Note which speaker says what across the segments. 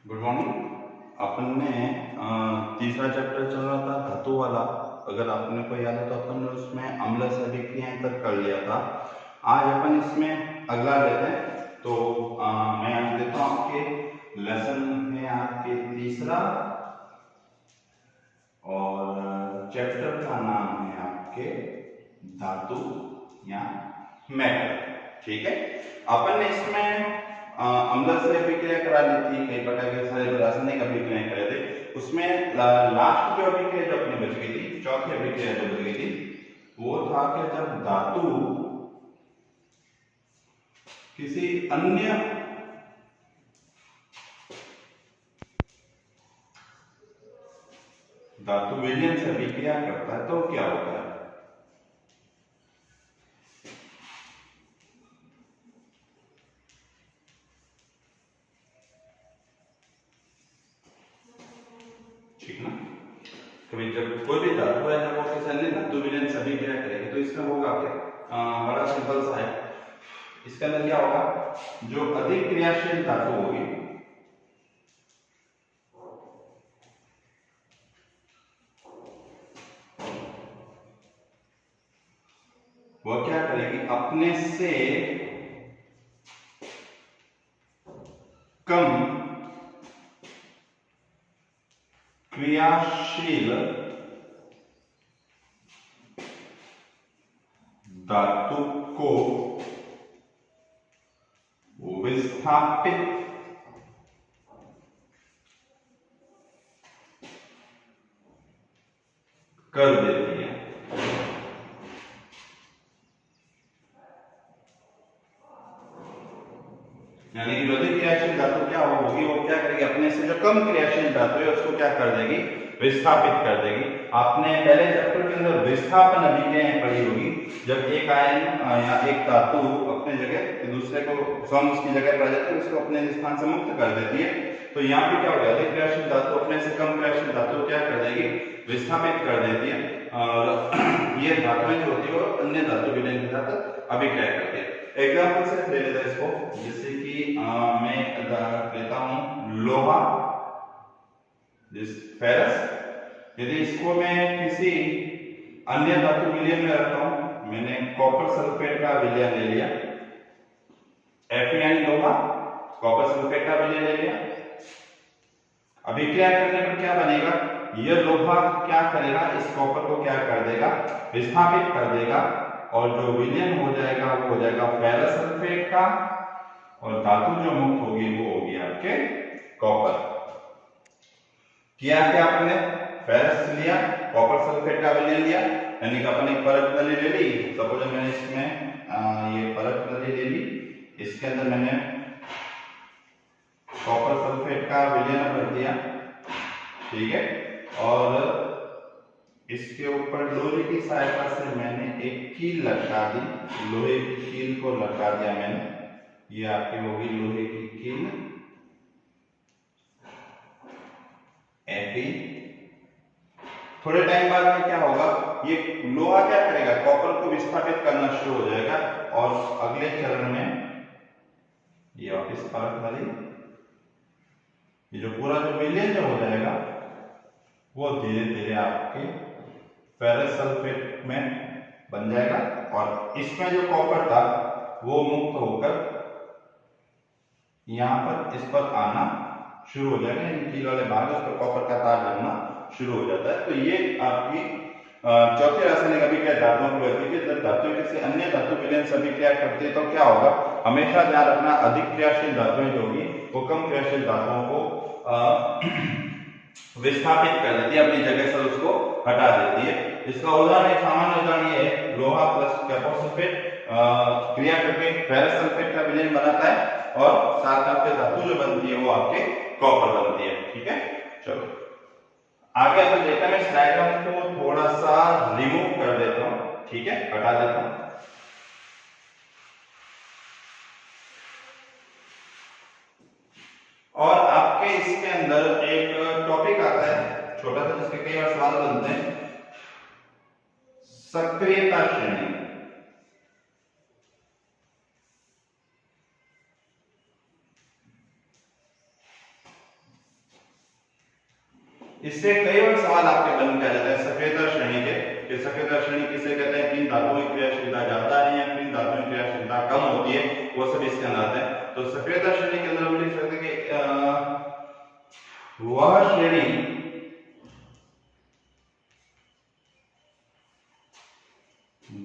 Speaker 1: Good morning. अपन ने तीसरा chapter चल रहा था धातु वाला। अगर आपने को याद है तो अपन ने उसमें अम्ल से अभिक्रियाएं तक कर लिया था। आज अपन इसमें अगला लेते हैं। तो मैं आज देता हूँ आपके लेसन है आपके तीसरा, और चैप्टर का नाम है आपके धातु या मेटल। ठीक है, अपन ने इसमें अम्ल से अभिक्रिया करा ली थी, कई प्रकार के सारे रासायनिक अभिक्रियाएं करे थे। उसमें लास्ट जो अभिक्रिया जो अपनी बच गई थी, चौथी अभिक्रिया जो बच गई थी, वो था कि जब धातु किसी अन्य धातु विलयन से अभिक्रिया करता है तो क्या होता है। ठीक ना, कभी जब कोई भी धातु है जब वो किसी अन्य धातु विलयन से अभिक्रिया करेगी तो इसमें होगा क्या, बड़ा सिंपल सा है। इसके अंदर क्या होगा, जो अधिक क्रियाशील धातु होगी वो क्या करेगी, अपने से कम क्रियाशील धातु को विस्थापित कर देती है। यानी कि अधिक क्रियाशील धातु क्या होगी, वो क्या करेगी, अपने से जो कम क्रियाशील धातु है उसको क्या कर देगी, विस्थापित कर देगी। आपने पहले चैप्टर के अंदर विस्थापन अभिक्रियाएं पढ़ी होगी, जब एक आयन या एक धातु अपने जगह दूसरे को स्वयं उसकी जगह पर जाती है, उसको अपने स्थान से मुक्त कर देती है। तो यहाँ पे क्या होगा, अधिक क्रियाशील धातु अपने से कम क्रियाशील धातु क्या कर देगी, विस्थापित कर देती है। और ये धातुएं जो होती है वो अन्य धातु विलयन के साथ अभिक्रिया करती है। एग्जाम्पल से ले लेते हैं इसको, जैसे कि मैं लेता हूं लोहा, जिस फेरस। यदि इसको मैं किसी अन्य धातु विलयन में रखता हूं, मैंने कॉपर सल्फेट का विलयन ले लिया, Fe यानी लोहा, कॉपर सल्फेट का विलयन ले लिया। अभिक्रिया करने पर क्या बनेगा, यह लोहा क्या करेगा, इस कॉपर को क्या कर देगा, विस्थापित कर देगा, और जो विलयन हो जाएगा वो हो जाएगा फेरस सल्फेट का, और धातु जो मुक्त होगी वो होगी आपके कॉपर। किया क्या आपने, फेरस लिया, कॉपर सल्फेट का विलयन लिया, यानी कि अपन एक परत नली ले ली। सपोज मैंने इसमें ये परत नली ले ली, इसके अंदर मैंने कॉपर सल्फेट का विलयन भर दिया, ठीक है, और इसके ऊपर लोहे की सहायता से मैंने एक कील लटका दी, लोहे की कील को लटका दिया मैंने, ये आपकी होगी लोहे की कील Fe। थोड़े टाइम बाद में क्या होगा, ये लोहा क्या करेगा, कॉपर को विस्थापित करना शुरू हो जाएगा, और अगले चरण में ये वापिस परत वाली, ये जो पूरा जो विलयन जो हो जाएगा वो धीरे धीरे आपके फेरस सल्फेट में बन जाएगा, और इसमें जो कॉपर था वो मुक्त होकर यहां पर इस पर आना शुरू हो जाएगा, इन कील वाले भाग उस पर कॉपर का तार बनना शुरू हो जाता है। तो ये आपकी चौथी रासायनिक अभिक्रिया धातुओं की होती है। जब धातु किसी अन्य धातु विलयन से अभिक्रिया करती है तो क्या होगा, हमेशा ध्यान रखना, अधिक क्रियाशील धातुएं जो होगी वो कम क्रियाशील धातुओं को विस्थापित कर देती है, अपनी जगह से उसको हटा देती है। इसका उदाहरण, एक सामान्य उदाहरण ये है, लोहा प्लस कॉपर सल्फेट क्रिया करके फेरस सल्फेट का विलयन बनाता है, और साथ आपके धातु जो बनती है वो आपके कॉपर बनती है। ठीक है, चलो आगे अपन देखते हैं। मैं इस डायग्राम को थोड़ा सा रिमूव कर देता हूं, ठीक है, हटा देता हूं। और आपके इसके अंदर एक टॉपिक आता है छोटा सा, जिसके कई बार सवाल बनते हैं, सक्रियता श्रेणी। इससे कई बार सवाल आपके बन के आ जाता है सफेदा श्रेणी के, कि सफेदा श्रेणी किसे कहते हैं, किन धातुओं की क्रियाशीलता ज्यादा है या किन धातुओं की क्रियाशीलता कम होती है, वो सब इसके अंदर आता है। तो सफेदा श्रेणी के अंदर हम लिख सकते हैं कि वह श्रेणी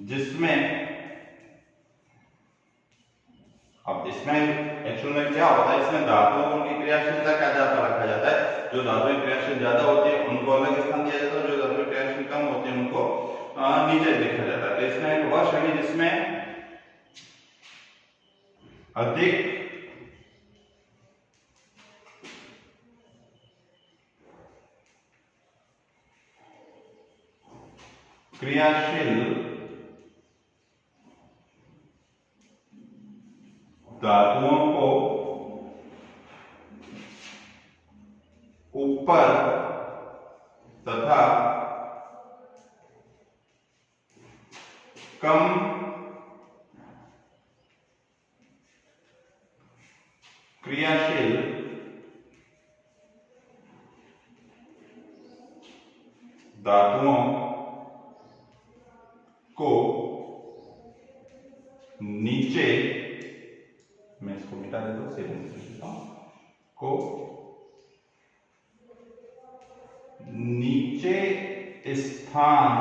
Speaker 1: जिसमें, अब इसमें एक्चुअल में क्या होता है, इसमें धातुओं की क्रियाशीलता का ज्यादा रखा जाता है। जो धातुएं क्रियाशील ज्यादा होती है उनको अलग स्थान दिया जाता है, जो धातुएं क्रियाशील कम होती है उनको नीचे देखा जाता है। तो इसमें एक वह श्रेणी जिसमें अधिक क्रियाशील धातुओं को ऊपर तथा कम क्रियाशील धातुओं को नीचे, मैं इसको मिटा देता हूं, को नीचे स्थान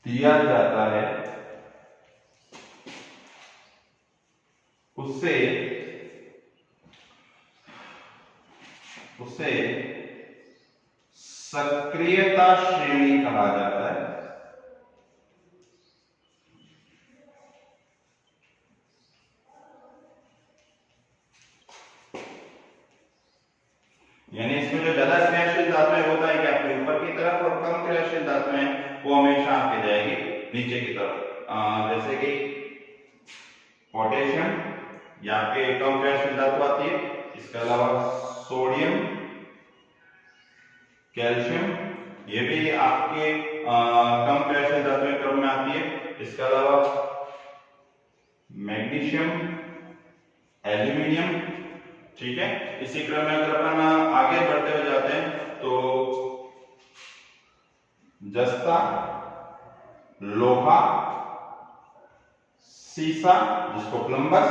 Speaker 1: दिया जाता है, उसे सक्रियता श्रेणी कहा जाता है। यानी इसमें जो ज्यादा क्रियाशील धातुएं होता है कि आपके ऊपर की तरफ, और कम क्रियाशील धातुएं वो हमेशा आपके जाएगी नीचे की तरफ। जैसे कि पोटेशियम या आपके कम क्रियाशील धातु आती है। इसके अलावा सोडियम, कैल्शियम, ये भी आपके कम क्रियाशील धातुएं क्रम में आती है। इसके अलावा मैग्नीशियम, एल्यूमिनियम, ठीक है। इसी क्रम में अगर अपन आगे बढ़ते हुए जाते हैं तो जस्ता, लोहा, सीसा जिसको प्लम्बस,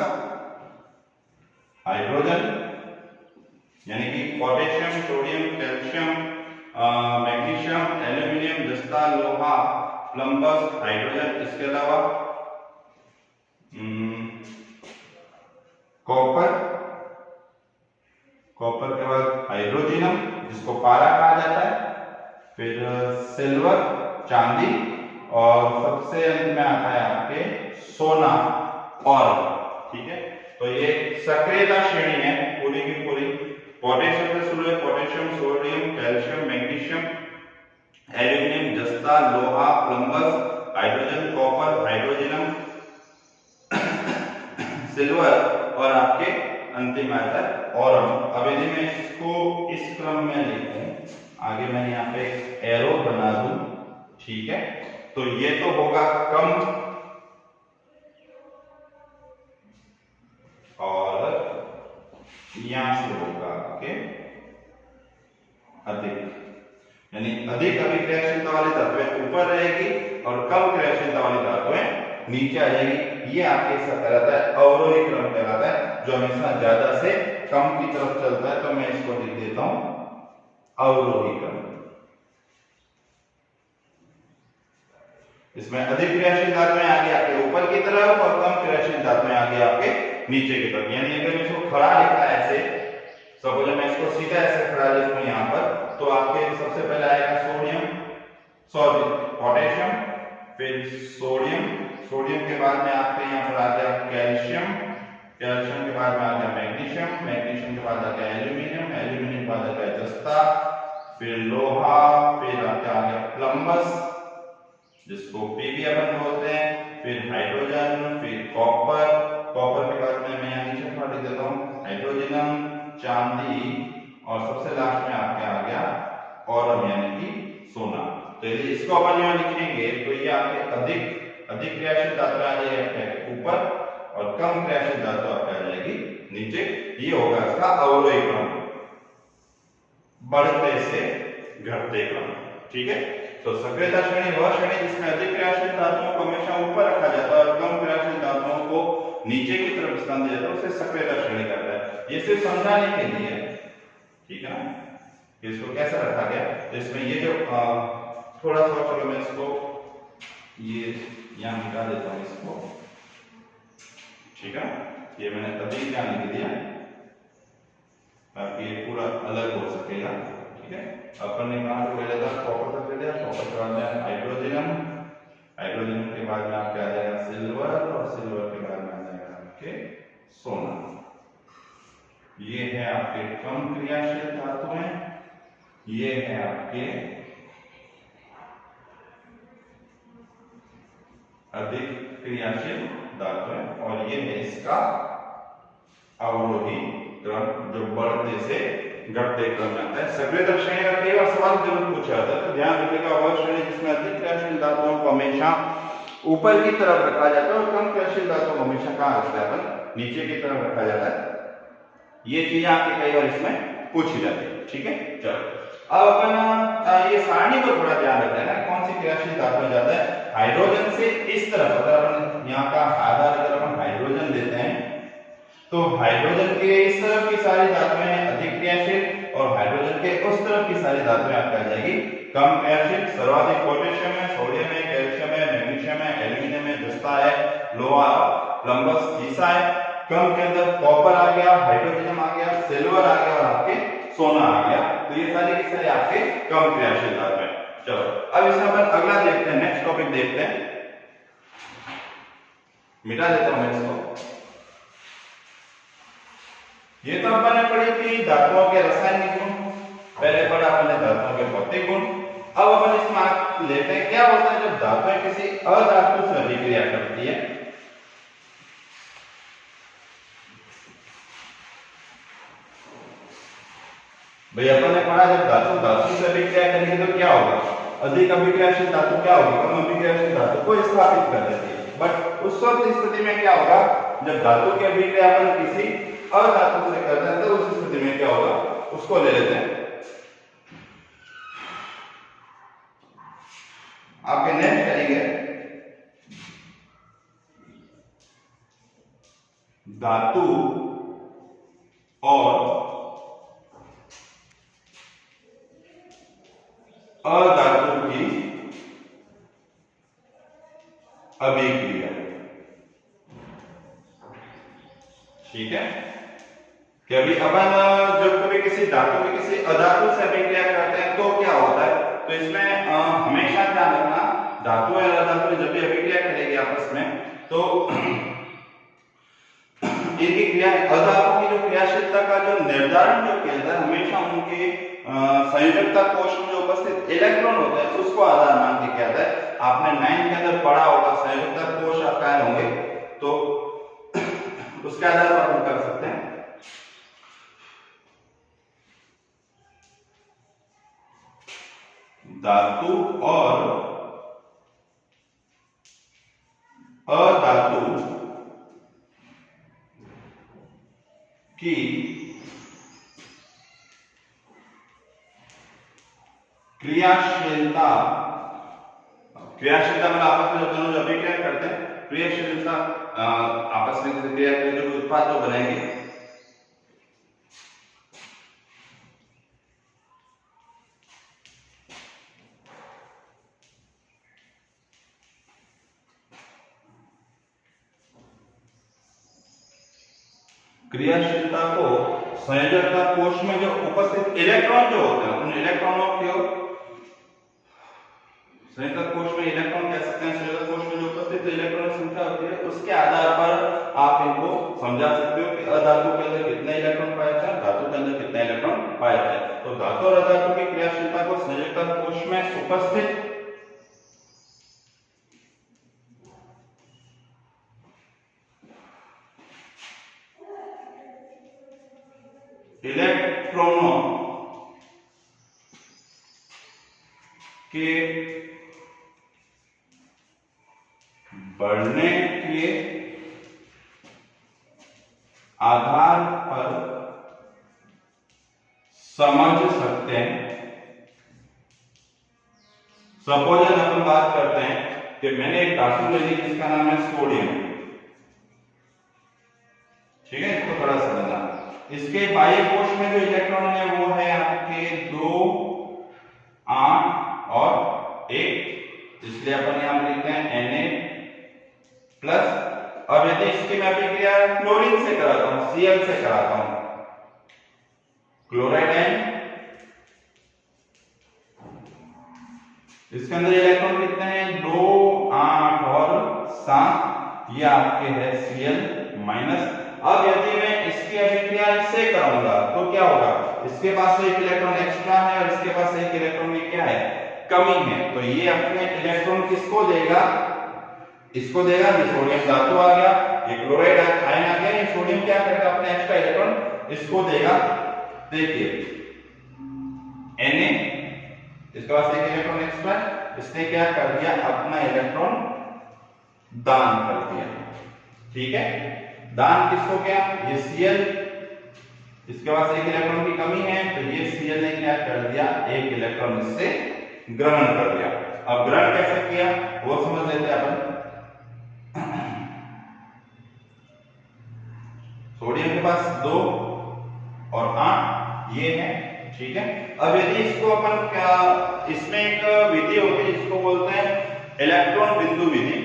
Speaker 1: हाइड्रोजन यानी कि potassium, sodium, calcium, magnesium, aluminium, जस्ता, लोहा, प्लम्बस, हाइड्रोजन। इसके अलावा कॉपर के बाद हाइड्रोजिनम जिसको पारा कहा जाता है, फिर सिल्वर, चांदी, और सबसे अंत में आता है आपके सोना और, ठीक है। तो ये सक्रियता श्रेणी है पूरी की पूरी। पोटेशियम से शुरू है, potassium, sodium, calcium, magnesium, aluminium, जस्ता, लोहा, प्लम्बस, हाइड्रोजन, कॉपर, हाइड्रोजिनम, सिल्वर, और आपके अंतिम आता है ऑरम। अब यदि मैं इसको इस क्रम में लिखूं, आगे मैं यहाँ पे एरो बना दूं, ठीक है, तो ये तो होगा कम और यहां से होगा आपके अधिक, यानी अधिक अभिक्रियाशीलता वाली धातुएं ऊपर रहेगी और कम क्रियाशीलता वाली धातुएं नीचे आ जाएगी। ये आपके साथ कहलाता है अवरोही क्रम कहलाता है, जो हमेशा ज्यादा से कम की तरफ चलता है। तो मैं इसको लिख देता हूं अवरोही क्रम। इसमें अधिक क्रियाशील धातुएं आगे आपके ऊपर की तरफ और कम क्रियाशील धातुएं आगे आपके नीचे की तरफ। यानी अगर मैं इसको खड़ा लिखा है ऐसे, सपोज मैं इसको सीधा ऐसे खड़ा लिखूं यहां पर, तो आपके सबसे पहले आएगा पोटेशियम, फिर सोडियम के बाद में आपके यहाँ पर आ गया कैल्शियम के बाद में आ गया मैग्नीशियम के बाद आ गया एल्यूमिनियम के बाद आ गया जस्ता, फिर लोहा, फिर आपका आ गया प्लम्बस जिसको पीबी अपन बोलते हैं, फिर हाइड्रोजन, फिर कॉपर के बाद में मैं यहाँ नीचे थोड़ा लिख देता हूँ हाइड्रोजिनम, चांदी, और सबसे लास्ट में आपके आ गया ऑरम यानी कि सोना। तो यदि इसको अपन यहाँ लिखेंगे तो ये आपके अधिक क्रियाशील धातु आ जाएगी ऊपर और कम क्रियाशील धातु आपके आ जाएगी नीचे। ये होगा इसका अवरोही क्रम। बढ़ते से घटते क्रम। ठीक है, तो सक्रियता श्रेणी वह श्रेणी जिसमें अधिक क्रियाशील धातुओं को हमेशा ऊपर रखा जाता है और कम क्रियाशील धातुओं को नीचे की तरफ स्थान दिया जाता है, उसे सक्रियता श्रेणी कहता है। ये सिर्फ समझाने के लिए है, ठीक है ना, इसको कैसे रखा गया। तो इसमें ये जो थोड़ा सा, चलो मैं इसको ये यहां मिटा देता हूं इसको, ठीक है, ये मैंने तभी क्या लिख दिया ताकि ये पूरा अलग हो सकेगा। ठीक है, अपन ने कहा तो पहले था कॉपर तक ले लिया, कॉपर के बाद में हाइड्रोजन, हाइड्रोजन के बाद में आपके आ जाएगा सिल्वर, और सिल्वर के बाद में आ जाएगा आपके सोना। ये है आपके कम क्रियाशील धातुएं, ये है आपके अधिक क्रियाशील धातुएं, और ये है इसका अवरोही क्रम जो बढ़ते से घटते क्रम में आता है। सक्रियता श्रेणी का कई बार सवाल जरूर पूछा जाता है, तो ध्यान रखिएगा वह श्रेणी जिसमें अधिक क्रियाशील धातुओं को हमेशा ऊपर की तरफ रखा जाता है और कम क्रियाशील धातुओं को हमेशा कहां रखते हैं अपन, नीचे की तरफ रखा जाता है। ये चीजें आपके कई बार इसमें पूछी जाती है। ठीक है, चलो अब अपन ये सारणी को थोड़ा ध्यान रखते हैं ना, कौन सी क्रियाशील धातु ज्यादा है। हाइड्रोजन से इस तरफ अगर अपन यहाँ का आधार अगर अपन हाइड्रोजन लेते हैं तो हाइड्रोजन के इस तरफ की सारी धातुएं अधिक क्रियाशील और हाइड्रोजन के उस तरफ की सारी धातुएं आपको आ जाएगी कम क्रियाशील। सर्वाधिक पोटेशियम है, सोडियम है, कैल्शियम है, मैग्नीशियम है, एल्यूमिनियम है, जस्ता है, लोहा, प्लम्बस, सीसा है। कम के अंदर कॉपर आ गया, हाइड्रोजन आ गया, सिल्वर आ गया और आपके सोना आ गया। तो ये सारे के सारे आपके कम क्रियाशील धातु हैं। चलो अब इसमें अपन अगला देखते हैं, नेक्स्ट टॉपिक देखते हैं। मिटा देता हूं मैं इसको। ये तो अपन ने पढ़ी थी धातुओं के रासायनिक गुण, पहले पढ़ा अपन ने धातुओं के भौतिक गुण। अब अपन इसमें लेते हैं क्या होता है जब धातुएं किसी अधातु से अभिक्रिया करती है। भाई अपन ने पढ़ा जब धातु धातु से अभिक्रिया करेगी तो क्या होगा, अधिक अभिक्रियाशील धातु क्या होगी, कम अभिक्रियाशील धातु को स्थापित कर देती है। बट उस वक्त स्थिति में क्या होगा, जब धातु की अभिक्रिया अपन किसी अधातु से करते हैं तो उस स्थिति में क्या होगा, उसको ले लेते हैं। आपके नेक्स्ट करेंगे धातु और अधातु की अभिक्रिया। ठीक है, कि अभी अपन जब कभी किसी धातु में किसी अधातु से अभिक्रिया करते हैं तो क्या होता है, तो इसमें हमेशा ध्यान रखना धातु और अधातु जब भी अभिक्रिया करेगी आपस में तो इनकी क्रिया अधातु की जो क्रियाशीलता का जो निर्धारण जो किया जाता है हमेशा उनके संयोजकता कोश में जो उपस्थित इलेक्ट्रॉन होते हैं उसको आधार मान के किया जाता है। आपने 9 के अंदर पढ़ा होगा संयोजकता कोश आपका होंगे तो उसके आधार पर हम कर सकते हैं। धातु और अधातु की क्रियाशीलता, क्रियाशीलता मतलब आपस में जो दोनों जो अभिक्रिया करते हैं क्रियाशीलता आपस में क्रिया करके जो उत्पाद जो बनाएंगे क्रियाशीलता को संयोजकता कोश में जो उपस्थित इलेक्ट्रॉन जो होते हैं उन इलेक्ट्रॉनों को संयोजक कोश में इलेक्ट्रॉन कह सकते हैं। संयोजक कोश में जो उपस्थित इलेक्ट्रॉन संख्या होती है उसके आधार पर आप इनको समझा सकते हो कि अधातु के अंदर कितने इलेक्ट्रॉन पाए जाते हैं, धातु के अंदर कितने इलेक्ट्रॉन पाए जाते हैं। तो धातु और अधातु की क्रियाशीलता को संयोजकता कोश में उपस्थित इलेक्ट्रॉनों के बढ़ने के आधार पर समझ सकते हैं। सपोज अपन बात करते हैं कि मैंने एक धातु ले ली जिसका नाम है सोडियम, ठीक है, इसको थोड़ा समझना। इसके बाह्य कोश में जो इलेक्ट्रॉन है वो है आपके 2, 8 और 1, इसलिए अपन यहां पर लिखते हैं Na+। अब यदि इसकी मैं अभिक्रिया क्लोरीन से कराता हूं, Cl से कराता हूं, क्लोराइड आयन, इसके अंदर इलेक्ट्रॉन कितने हैं 2, 8 और 7, ये आपके है Cl-। अब यदि मैं इसकी अभिक्रिया इससे कराऊंगा तो क्या होगा, इसके पास तो एक इलेक्ट्रॉन एक्स्ट्रा है और इसके पास एक इलेक्ट्रॉन की क्या है, कमी है, तो ये अपने इलेक्ट्रॉन किसको देगा, इसको देगा। ये सोडियम धातु आ गया, ये क्लोराइड आयन आ गया, ये सोडियम क्या करेगा, अपने एक्स्ट्रा इलेक्ट्रॉन इसको देगा। देखिए Na, इसके पास एक इलेक्ट्रॉन एक्स्ट्रा, इसने क्या कर दिया, अपना इलेक्ट्रॉन दान कर दिया, ठीक है। दान किसको किया, ये Cl, इसके पास एक इलेक्ट्रॉन की कमी है, तो ये Cl ने क्या कर दिया, एक इलेक्ट्रॉन इससे ग्रहण कर लिया। अब ग्रहण कैसे किया वो समझ लेते हैं अपन। सोडियम के पास 2 और 8 ये है, ठीक है। अब यदि इसको अपन क्या, इसमें एक विधि होती है जिसको बोलते हैं इलेक्ट्रॉन बिंदु विधि,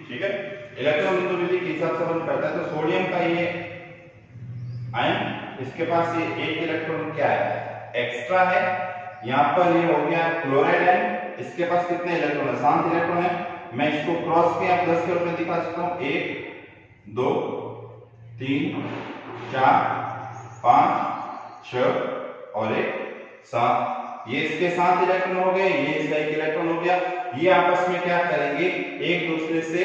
Speaker 1: ठीक है। इलेक्ट्रॉन बिंदु विधि के हिसाब से अपन करते हैं, तो सोडियम का ये आयन, इसके पास ये एक इलेक्ट्रॉन क्या है, एक्स्ट्रा है, यहां पर ये हो गया क्लोराइड आयन, इसके पास कितने इलेक्ट्रॉन है, 7 इलेक्ट्रॉन है। मैं इसको क्रॉस किया प्लस के रूप में दिखा सकता हूं, 1, 2, 3, 4, 5, 6 और 1, 7, ये इसके 7 इलेक्ट्रॉन हो गए, ये इसका 1 इलेक्ट्रॉन हो गया। ये आपस में क्या करेंगे, एक दूसरे से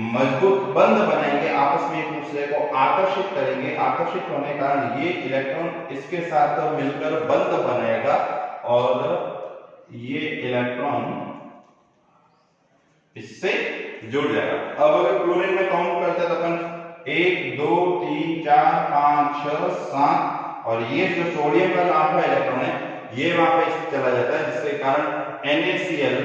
Speaker 1: मजबूत बंध बनाएंगे, आपस में एक दूसरे को आकर्षित करेंगे। आकर्षित होने के कारण ये इलेक्ट्रॉन इसके साथ मिलकर बंध बनाएगा और ये इलेक्ट्रॉन इससे जुड़ जाएगा। अब अगर क्लोरीन में काउंट करते हैं तो अपन 1, 2, 3, 4, 5, 6, 7 और ये जो सोडियम का 8वां इलेक्ट्रॉन है ये वहां पे चला जाता है, जिसके कारण NaCl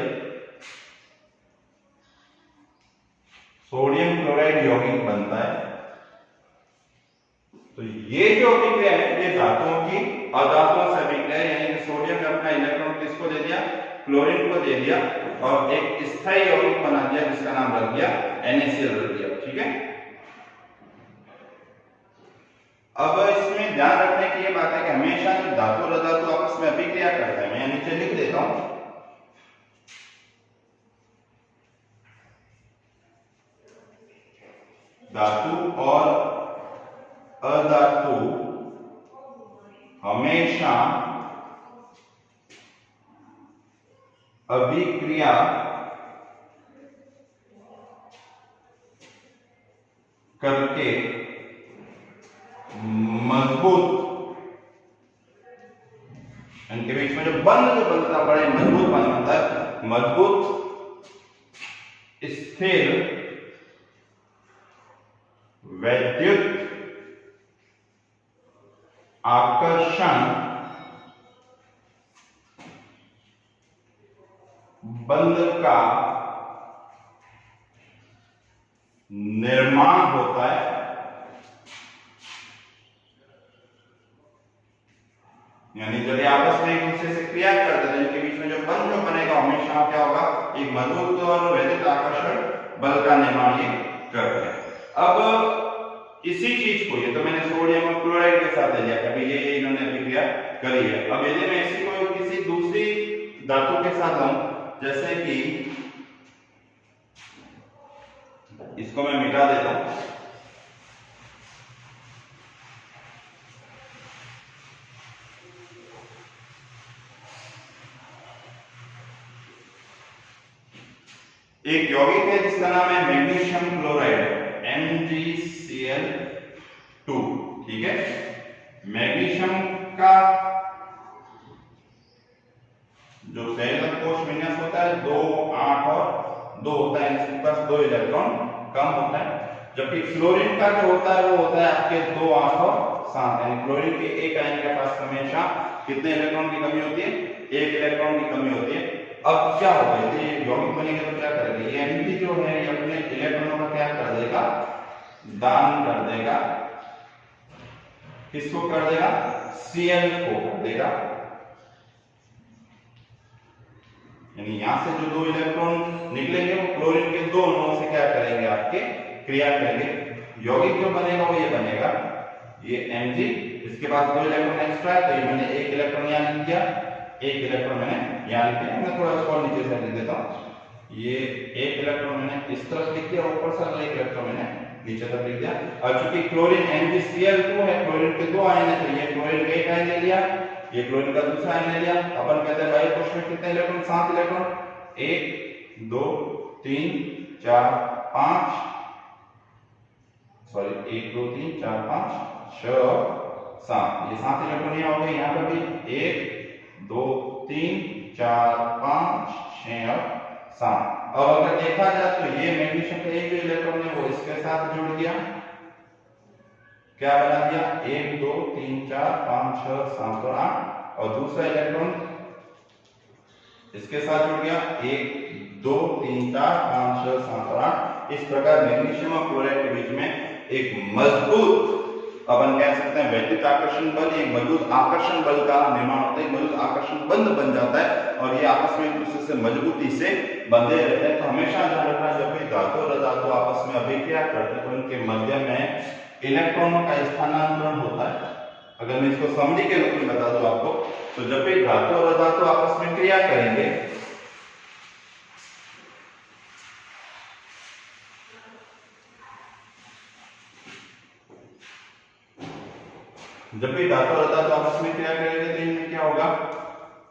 Speaker 1: सोडियम क्लोराइड यौगिक बनता है। तो ये जो अभिक्रिया है ये धातुओं की अधातुओं से अभिक्रिया है, यानी कि सोडियम ने अपना इलेक्ट्रॉन किसको दे दिया, क्लोरीन को दे दिया और एक स्थायी यौगिक बना दिया जिसका नाम रख दिया NaCl रख दिया, ठीक है। अब इसमें ध्यान रखने की ये बात है कि हमेशा जो धातु और अधातु आपस में अभिक्रिया करते हैं, मैं नीचे लिख देता हूं, धातु और अधातु हमेशा अभिक्रिया करके मजबूत, इनके बीच में जो बंध जो बनता है बड़े मजबूत बंध बनता है, मजबूत स्थिर वैद्युत आकर्षण बंध का निर्माण होता है। यानी जब आपस में एक दूसरे से क्रिया करते हैं, इनके बीच में जो बंध जो बनेगा हमेशा क्या होगा, एक मजबूत और वैद्युत आकर्षण बल का निर्माण ये करते हैं। अब इसी चीज को, ये तो मैंने सोडियम और क्लोराइड के साथ लिया, अभी ये इन्होंने अभिक्रिया करी है। अब यदि मैं इसी को किसी दूसरी धातु के साथ लाऊं, जैसे कि इसको मैं मिटा देता हूं, एक यौगिक है जिसका नाम है मैग्नीशियम क्लोराइड MgCl2, ठीक है। मैग्नीशियम का जो संयोजक कोश विन्यास होता है 2, 8 और 2 होता है, इसके पास 2 इलेक्ट्रॉन कम होता है। जबकि क्लोरीन का जो होता है वो होता है आपके 2 8 और 7, यानी क्लोरीन के एक आयन के पास हमेशा कितने इलेक्ट्रॉन की कमी होती है? 1 इलेक्ट्रॉन की कमी होती है। अब क्या होगा, यदि यौगिक बनेगा तो क्या करेगा, ये Mg जो है ये अपने इलेक्ट्रॉनों का क्या कर देगा, दान कर देगा। किसको कर देगा? Cl को कर देगा। यानी यहां से जो 2 इलेक्ट्रॉन निकलेंगे वो क्लोरीन के 2 अणुओं से क्या करेंगे, आपके क्रिया करेंगे। यौगिक जो बनेगा वो ये बनेगा, ये Mg, इसके पास 2 इलेक्ट्रॉन एक्स्ट्रा है तो ये मैंने 1 इलेक्ट्रॉन यहां लिख दिया, 1 इलेक्ट्रॉन मैंने यहां लिख दिया। मैं थोड़ा इसको नीचे से लिख देता हूं, ये 1 इलेक्ट्रॉन मैंने इस तरफ लिख दिया, ऊपर से 1 इलेक्ट्रॉन मैंने नीचे तरफ लिख दिया। और चूंकि क्लोरीन MgCl2 है, क्लोरीन के 2 आयन है तो ये क्लोरीन का 1 आयन ले लिया, ये क्लोरीन का दूसरा आयन ले लिया। अपन कहते हैं भाई कोश में कितने इलेक्ट्रॉन? 7 इलेक्ट्रॉन, 1 2 3 4 5, सॉरी 1 2 3 4 5 6 7, ये 7 इलेक्ट्रॉन यहाँ हो गए। यहाँ पर भी 1 2 3 4 5 6 और 7। अब अगर देखा जाए तो ये मैग्नीशियम का एक जो इलेक्ट्रॉन है वो इसके साथ जुड़ गया, क्या बना दिया? 1 2 3 4 5 6 7 और 8, और दूसरा इलेक्ट्रॉन इसके साथ जुड़ गया, 1 2 3 4 5 6 7 और 8। इस प्रकार मैग्नीशियम और क्लोराइड के बीच में एक मजबूत, अपन कह सकते हैं वैद्युत आकर्षण बल, एक मजबूत आकर्षण बल का निर्माण होता है, मजबूत आकर्षण बंध बन जाता है और ये आपस में एक दूसरे से मजबूती से बंधे रहते हैं। तो हमेशा ध्यान रखना, जब भी धातु और अधातु आपस में अभिक्रिया करते हैं तो उनके मध्य में इलेक्ट्रॉनों का स्थानांतरण होता है। अगर मैं इसको समरी के रूप में बता दूं आपको, तो जब भी धातु और अधातु आपस में क्रिया करेंगे जब भी धातु और अधातु आपस में क्रिया करेंगे तो इनमें क्या होगा,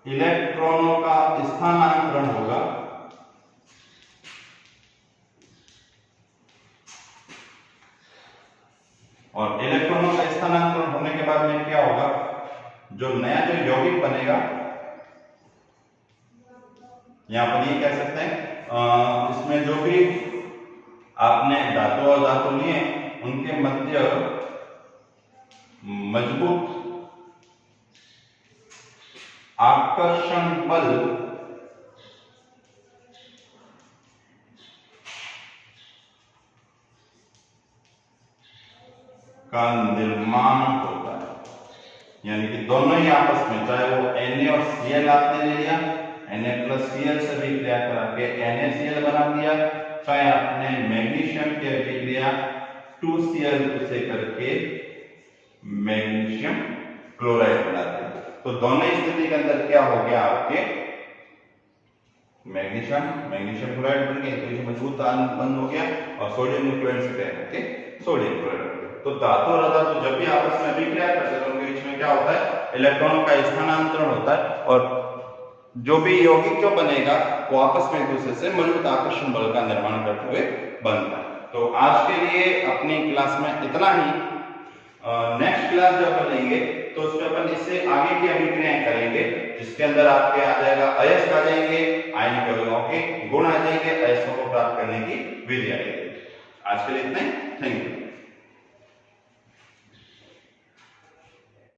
Speaker 1: इलेक्ट्रॉनों का स्थानांतरण होगा। और इलेक्ट्रॉनों का स्थानांतरण होने के बाद में क्या होगा, जो नया जो यौगिक बनेगा, यहां पर ये कह सकते हैं इसमें जो भी आपने धातु और धातु लिए उनके मध्य मजबूत आकर्षण बल का निर्माण होता है। यानी कि दोनों ही आपस में, चाहे वो Na और Cl आपने ले लिया, Na+Cl से अभिक्रिया करा के NaCl बना दिया, चाहे आपने मैग्नीशियम की अभिक्रिया 2Cl से करके मैग्नीशियम क्लोराइड बना दिया, तो दोनों स्थिति के अंदर क्या हो गया, आपके मैग्नीशियम क्लोराइड बन गया, तो मजबूत बंध हो गया और सोडियम क्लोराइड से क्या करके सोडियम क्लोराइड। तो धातु और अधातु जब भी आपस में अभिक्रिया करते हैं तो उनके बीच में क्या होता है, इलेक्ट्रॉनों का स्थानांतरण होता है और जो भी यौगिक जो बनेगा वो आपस में एक दूसरे से मजबूत आकर्षण बल का निर्माण करते हुए बनता है। तो आज के लिए अपनी क्लास में इतना ही। नेक्स्ट क्लास जब अपन लेंगे तो उसमें अपन इससे आगे की अभिक्रियाएं करेंगे, जिसके अंदर आपके आ जाएगा अयस्क आ जाएंगे, आयनिक यौगिकों के गुण आ जाएंगे, अयस्कों को प्राप्त करने की विधि आ जाएगी। आज के लिए इतना ही, थैंक यू।